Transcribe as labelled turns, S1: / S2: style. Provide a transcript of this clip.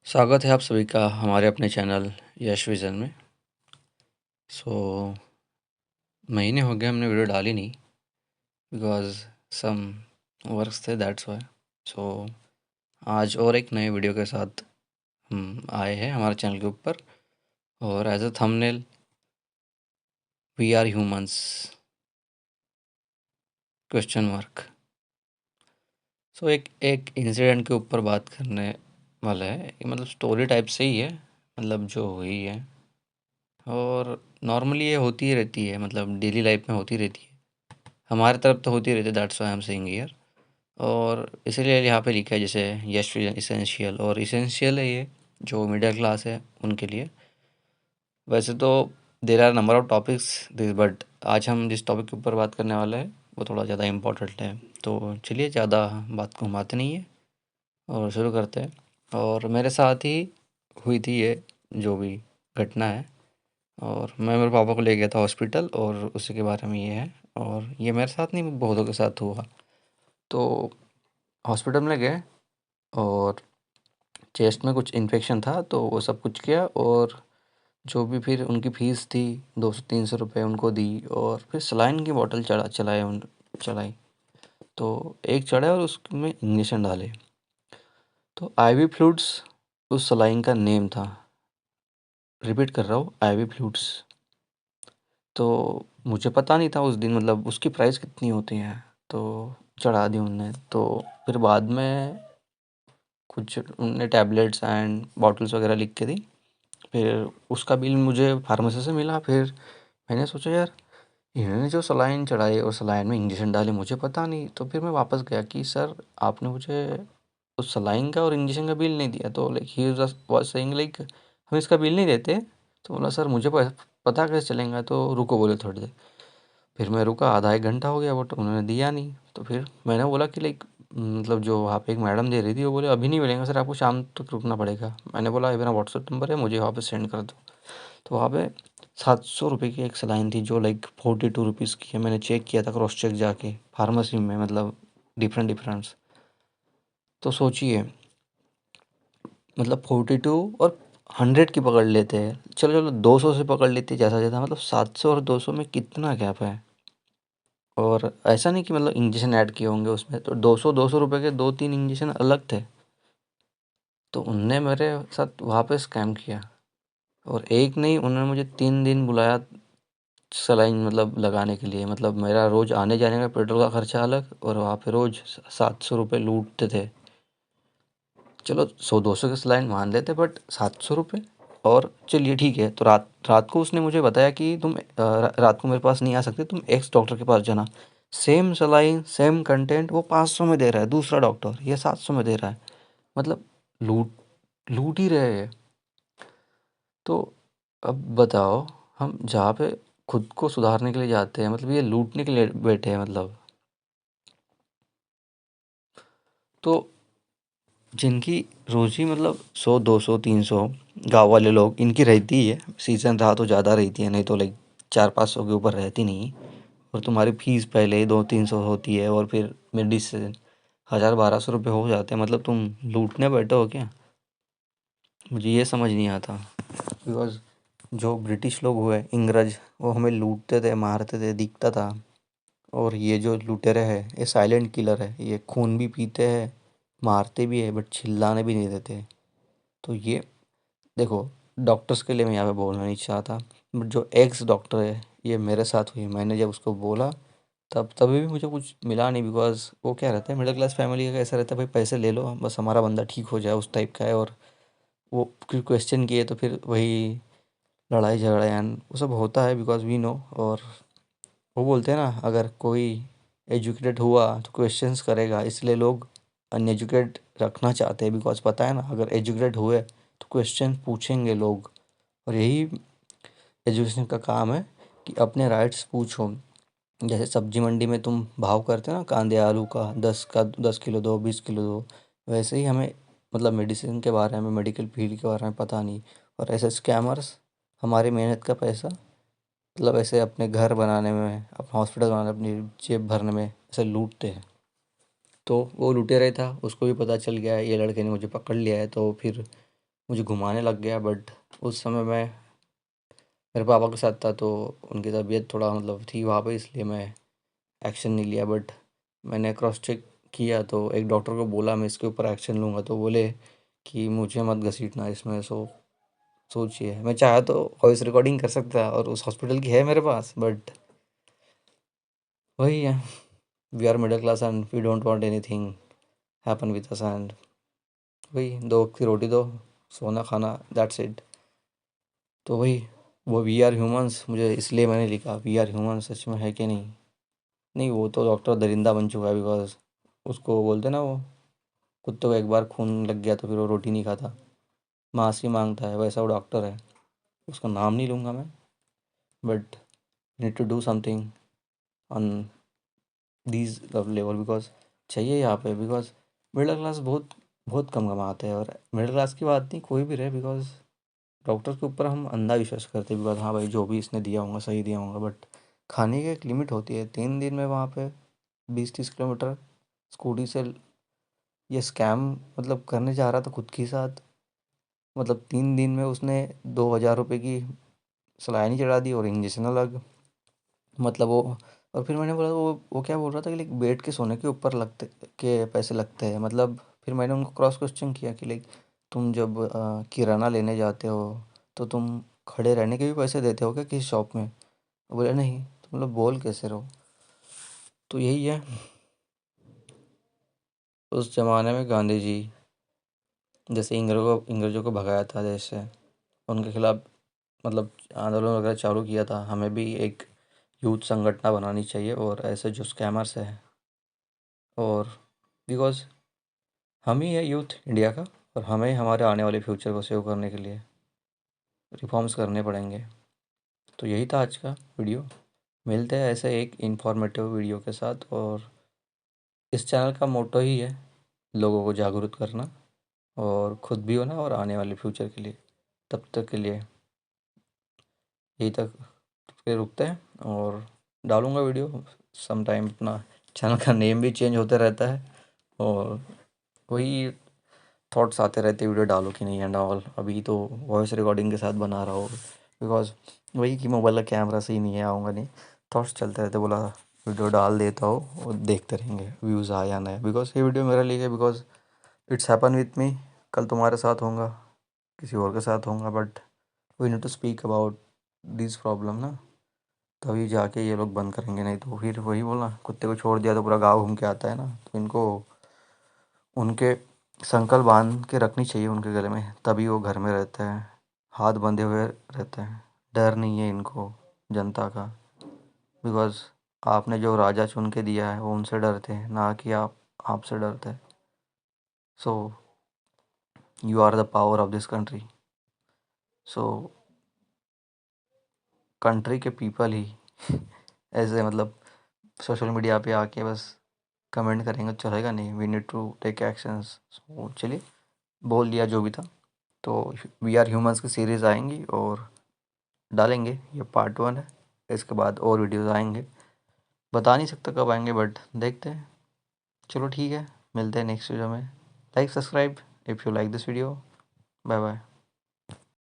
S1: स्वागत है आप सभी का हमारे अपने चैनल यश विज़न में। सो महीने हो गए हमने वीडियो डाली नहीं बिकॉज़ सम वर्क्स थे दैट्स व्हाई। सो आज और एक नए वीडियो के साथ हम आए हैं हमारे चैनल के ऊपर और as a thumbnail we are humans question mark. So एक एक इंसिडेंट के ऊपर बात करने वाला है, मतलब स्टोरी टाइप से ही है, मतलब जो हुई है और नॉर्मली ये होती ही रहती है, मतलब डेली लाइफ में होती रहती है। हमारी तरफ तो होती रहती है, that's why I am saying here. और इसीलिए यहाँ पे लिखा है जैसे यश इसेंशियल, और इसेंशियल है ये जो मिडिल क्लास है उनके लिए। वैसे तो there are number of topics this, but आज हम जिस टॉपिक के ऊपर बात करने वाले हैं वो थोड़ा ज़्यादा इम्पोर्टेंट है। तो चलिए ज़्यादा बात को घुमाते नहीं है और शुरू करते हैं। और मेरे साथ ही हुई थी ये जो भी घटना है, और मैं मेरे पापा को ले गया था हॉस्पिटल और उसी के बारे में ये है। और ये मेरे साथ नहीं, बहुतों के साथ हुआ। तो हॉस्पिटल में गए और चेस्ट में कुछ इन्फेक्शन था, तो वो सब कुछ किया, और जो भी फिर उनकी फ़ीस थी 200-300 रुपये उनको दी, और फिर सलाइन की बॉटल चढ़ाई। तो एक चढ़ा और उसमें इंजेक्शन डाले। तो आईवी फ्लूइड्स उस सलाइन का नेम था। रिपीट कर रहा हूँ, आईवी फ्लूइड्स। तो मुझे पता नहीं था उस दिन, मतलब उसकी प्राइस कितनी होती है, तो चढ़ा दी उनने। तो फिर बाद में कुछ उनने टैबलेट्स एंड बॉटल्स वगैरह लिख के दी। फिर उसका बिल मुझे फार्मेसी से मिला। फिर मैंने सोचा यार, इन्होंने जो सलाइन चढ़ाई और सलाइन में इंजेक्शन डाले मुझे पता नहीं। तो फिर मैं वापस गया कि सर आपने मुझे उस सलाइन का और इंजेक्शन का बिल नहीं दिया। तो like he was saying like हम इसका बिल नहीं देते। तो बोला सर मुझे पता कैसे चलेगा, तो रुको बोले थोड़ी देर। फिर मैं रुका, आधा एक घंटा हो गया बट उन्होंने दिया नहीं। तो फिर मैंने बोला कि लाइक मतलब जो वहाँ पे एक मैडम दे रही थी वो बोले अभी नहीं मिलेंगे सर, आपको शाम तक रुकना पड़ेगा। मैंने बोला ये मेरा व्हाट्सएप नंबर है, मुझे वहाँ पे सेंड कर दो। तो वहाँ पे 700 रुपये की एक सलाइन थी जो लाइक 42 रुपीज़ की है। मैंने चेक किया था, क्रॉस चेक जाके फार्मेसी में, मतलब डिफरेंस। तो सोचिए, मतलब 42 और 100 की पकड़ लेते हैं, चलो चलो 200 से पकड़ लेते हैं जैसा जैसा, मतलब 700 और 200 में कितना गैप है। और ऐसा नहीं कि मतलब इंजेक्शन ऐड किए होंगे उसमें, तो 200 रुपये के 2-3 इंजेक्शन अलग थे। तो उनने मेरे साथ वहाँ पे स्कैम किया। और एक नहीं, उन्होंने मुझे 3 दिन बुलाया सलाइन मतलब लगाने के लिए। मतलब मेरा रोज़ आने जाने का पेट्रोल का खर्चा अलग, और वहाँ पे रोज़ 700 रुपये लूटते थे। चलो 100-200 की सलाइन मान लेते, बट 700 रुपये। और चलिए ठीक है, तो रात रात को उसने मुझे बताया कि तुम रात को मेरे पास नहीं आ सकते, तुम एक्स डॉक्टर के पास जाना। सेम सलाइन सेम कंटेंट वो 500 में दे रहा है, दूसरा डॉक्टर ये 700 में दे रहा है। मतलब लूट लूट ही रहे हैं। तो अब बताओ, हम जहाँ पे खुद को सुधारने के लिए जाते हैं, मतलब ये लूटने के लिए बैठे हैं। मतलब तो जिनकी रोज़ी मतलब 100, 200, 300, गाँव वाले लोग, इनकी रहती है, सीज़न रहा तो ज़्यादा रहती है, नहीं तो लाइक 400-500 के ऊपर रहती नहीं। और तुम्हारी फीस पहले ही 200-300 होती है, और फिर मेडिसिन 1000-1200 रुपये हो जाते हैं। मतलब तुम लूटने बैठे हो क्या? मुझे ये समझ नहीं आता। बिकॉज जो ब्रिटिश लोग हुए, इंग्रज, वो हमें लूटते थे, मारते थे, दिखता था। और ये जो लुटेरे हैं ये साइलेंट किलर है, ये खून भी पीते हैं, मारते भी है, बट चिल्लाने भी नहीं देते। तो ये देखो, डॉक्टर्स के लिए मैं यहाँ पे बोलना नहीं चाहता, बट जो एक्स डॉक्टर है, ये मेरे साथ हुई। मैंने जब उसको बोला तब तभी भी मुझे कुछ मिला नहीं, बिकॉज वो क्या रहता है, मिडिल क्लास फैमिली का ऐसा रहता है, भाई पैसे ले लो बस हमारा बंदा ठीक हो जाए, उस टाइप का है। और वो क्वेश्चन किए तो फिर वही लड़ाई झगड़ा एंड वो सब होता है, बिकॉज वी नो। और वो बोलते हैं ना, अगर कोई एजुकेटेड हुआ तो क्वेश्चंस करेगा, इसलिए लोग अनएजुकेटेड रखना चाहते हैं, बिकॉज पता है ना, अगर एजुकेटेड हुए तो क्वेश्चन पूछेंगे लोग। और यही एजुकेशन का काम है कि अपने राइट्स पूछो। जैसे सब्जी मंडी में तुम भाव करते हो ना, कांदे आलू का 10 किलो दो, 20 किलो दो, वैसे ही हमें मतलब मेडिसिन के बारे में, मेडिकल फील्ड के बारे में पता नहीं। और ऐसे स्कैमर्स हमारी मेहनत का पैसा, मतलब ऐसे अपने घर बनाने में, अपना हॉस्पिटल बनाने में, अपनी जेब भरने में ऐसे लूटते हैं। तो वो लुटेरा था, उसको भी पता चल गया है, ये लड़के ने मुझे पकड़ लिया है। तो फिर मुझे घुमाने लग गया, बट उस समय मैं मेरे पापा के साथ था, तो उनकी तबीयत थोड़ा मतलब थी वहाँ पे, इसलिए मैं एक्शन नहीं लिया। बट मैंने क्रॉस चेक किया तो एक डॉक्टर को बोला मैं इसके ऊपर एक्शन लूँगा, तो बोले कि मुझे मत घसीटना इसमें। सो सोचिए, मैं चाहा तो वॉइस रिकॉर्डिंग कर सकता और उस हॉस्पिटल की है मेरे पास, बट वही है, we are middle class and we don't want anything happen with us. And वही, दो वक्त की रोटी दो, सोना खाना, दैट्स इट। तो वही, वो वी आर ह्यूमंस, मुझे इसलिए मैंने लिखा वी आर ह्यूमंस, सच में है कि नहीं? नहीं, वो तो डॉक्टर दरिंदा बन चुका है, बिकॉज उसको बोलते ना, वो कुत्तों को एक बार खून लग गया तो फिर वो रोटी नहीं खाता, मांस ही मांगता है, वैसा वो डॉक्टर है। उसका नाम नहीं लूँगा मैं, but need to do something on these level, because चाहिए यहाँ पे। बिकॉज मिडिल क्लास बहुत बहुत कम कमाते हैं, और मिडिल क्लास की बात नहीं, कोई भी रहे, बिकॉज डॉक्टर के ऊपर हम अंधा विश्वास करते हैं, बिकॉज हाँ भाई जो भी इसने दिया होगा सही दिया होगा, बट खाने की एक लिमिट होती है। 3 दिन में वहाँ पे 20-30 किलोमीटर स्कूटी से ये स्कैम मतलब करने जा रहा था खुद के साथ। मतलब 3 दिन में उसने 2,000 रुपये की सलाइनी चढ़ा दी और इंजेक्शन अलग। मतलब वो, और फिर मैंने बोला, वो क्या बोल रहा था कि लाइक बेड के सोने के ऊपर लगते के पैसे लगते हैं। मतलब फिर मैंने उनको क्रॉस क्वेश्चन किया कि लाइक तुम जब किराना लेने जाते हो तो तुम खड़े रहने के भी पैसे देते हो क्या किसी शॉप में? वो बोले नहीं। तुम लोग बोल कैसे रहो? तो यही है, उस जमाने में गांधी जी जैसे इंग्रजों को भगाया था देश से, उनके खिलाफ मतलब आंदोलन वगैरह चालू किया था। हमें भी एक यूथ संगठन बनानी चाहिए, और ऐसे जो स्कैमर्स हैं, और बिकॉज हम ही है यूथ इंडिया का, और हमें हमारे आने वाले फ्यूचर को सेव करने के लिए रिफॉर्म्स करने पड़ेंगे। तो यही था आज का वीडियो। मिलते हैं ऐसे एक इंफॉर्मेटिव वीडियो के साथ, और इस चैनल का मोटो ही है लोगों को जागरूक करना, और खुद भी होना, और आने वाले फ्यूचर के लिए। तब तक के लिए यही तक फिर रुकते हैं, और डालूंगा वीडियो सम टाइम। अपना चैनल का नेम भी चेंज होते रहता है, और वही थॉट्स आते रहते वीडियो डालो कि नहीं एंड ऑल। अभी तो वॉइस रिकॉर्डिंग के साथ बना रहा हो, बिकॉज वही कि मोबाइल का कैमरा सही नहीं है, आऊँगा नहीं। थॉट्स चलते रहते, बोला वीडियो डाल देता हो और देखते रहेंगे व्यूज़ आए या नहीं। बिकॉज ये वीडियो मेरे लिए है, because it's happen with me. कल तुम्हारे साथ होगा, किसी और के साथ होगा, but we need to speak about this problem ना, तभी जाके ये लोग बंद करेंगे। नहीं तो फिर वही बोला, कुत्ते को छोड़ दिया तो पूरा गाँव घूम के आता है ना। तो इनको उनके संकल बांध के रखनी चाहिए उनके गले में, तभी वो घर में रहते हैं, हाथ बंधे हुए रहते हैं। डर नहीं है इनको जनता का, बिकॉज आपने जो राजा चुन के दिया है वो उनसे डरते हैं, ना कि आप आपसे डरते हैं। So you are the power of this country. So country के पीपल ही ऐसे मतलब सोशल मीडिया पे आके बस कमेंट करेंगे तो चलेगा नहीं। We need to take actions. So चलिए, बोल दिया जो भी था। तो वी आर ह्यूमंस की सीरीज़ आएंगी और डालेंगे, ये पार्ट 1 है। इसके बाद और वीडियोस आएंगे, बता नहीं सकता कब आएंगे, बट देखते हैं। चलो ठीक है, मिलते हैं नेक्स्ट वीडियो में। Like subscribe if you like this video. Bye bye.